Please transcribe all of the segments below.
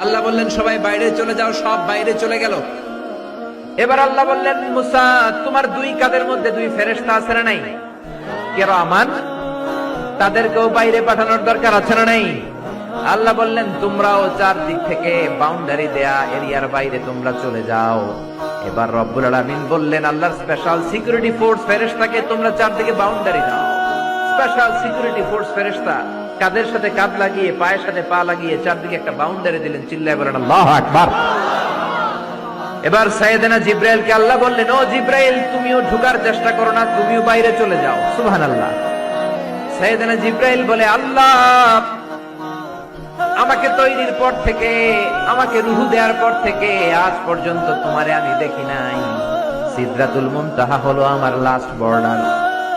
আল্লাহ বললেন সবাই বাইরে চলে যাও, সব বাইরে চলে গেল। এবার আল্লাহ বললেন মুসা, তোমার দুই কাঁধের মধ্যে দুই ফেরেশতা আছে না নাই? কিরামান, তাদেরকেও বাইরে পাঠানোর দরকার আছে না নাই? আল্লাহ বললেন তোমরাও চারদিক থেকে বাউন্ডারি দেয়া এরিয়ার বাইরে তোমরা চলে যাও। এবার রব্বুল আলামিন বললেন আল্লাহর স্পেশাল সিকিউরিটি ফোর্স ফেরেশতাকে তোমরা চারদিকে বাউন্ডারি দাও। স্পেশাল সিকিউরিটি ফোর্স ফেরেশতা কাদের সাথে কাঁধ লাগিয়ে পায়ের সাথে পা লাগিয়ে চারদিকে একটা বাউন্ডারি দিলেন। চিল্লায় বলেন আল্লাহু আকবার। এবার সাইয়েদনা জিব্রাইলকে আল্লাহ বললেন, ও জিব্রাইল, তুমিও ঢোকার চেষ্টা করো না, তুমিও বাইরে চলে যাও। সুবহানাল্লাহ। সাইয়েদনা জিব্রাইল বলে, আল্লাহ, আমাকে তৈরির পর থেকে, আমাকে রূহ দেওয়ার পর থেকে আজ পর্যন্ত তোমারে আমি দেখি নাই। সিদরাতুল মুনতাহা হলো আমার লাস্ট বর্ডার।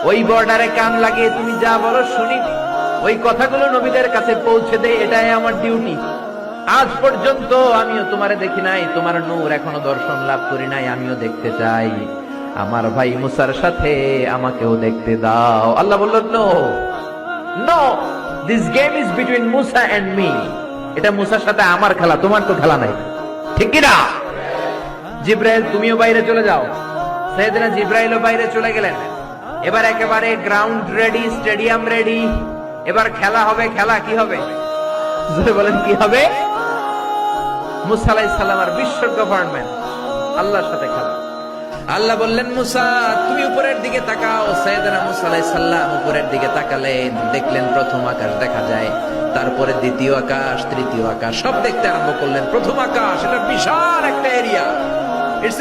ওই বর্ডারে কান লাগিয়ে তুমি যা বলো শুনি, ওই কথাগুলো নবীদের কাছে পৌঁছে দেই, এটাই আমার ডিউটি। আজ পর্যন্ত আমিও তোমারে দেখি নাই, তোমার নূর এখনো দর্শন লাভ করি নাই, আমিও দেখতে চাই। আমার ভাই মুসার সাথে আমাকেও দেখতে দাও। আল্লাহ বললেন, no no, this game is between Musa and me. এটা মুসার সাথে আমার খেলা, তোমার তো খেলা নাই, ঠিক কি না? জিব্রাইল, তুমিও বাইরে চলে যাও। সাইয়েদনা জিব্রাইলও বাইরে চলে গেলেন। এবার একেবারে গ্রাউন্ড রেডি, স্টেডিয়াম রেডি। এবার খেলা হবে। খেলা কি হবে? জোরে বলেন, কি হবে? মুসা আলাইহিস সালাম আর বিশ্ব গভর্নমেন্ট আল্লাহর সাথে খেলা। আল্লাহ বললেন, মুসা তুমি উপরের দিকে তাকাও। সাইয়েদনা মুসা আলাইহিস সালাম উপরের দিকে তাকালেন, দেখলেন প্রথম আকাশ দেখা যায়, তারপরে দ্বিতীয় আকাশ, তৃতীয় আকাশ, সব দেখতে আরম্ভ করলেন। প্রথম আকাশ, এটা বিশাল একটা এরিয়া, ইটস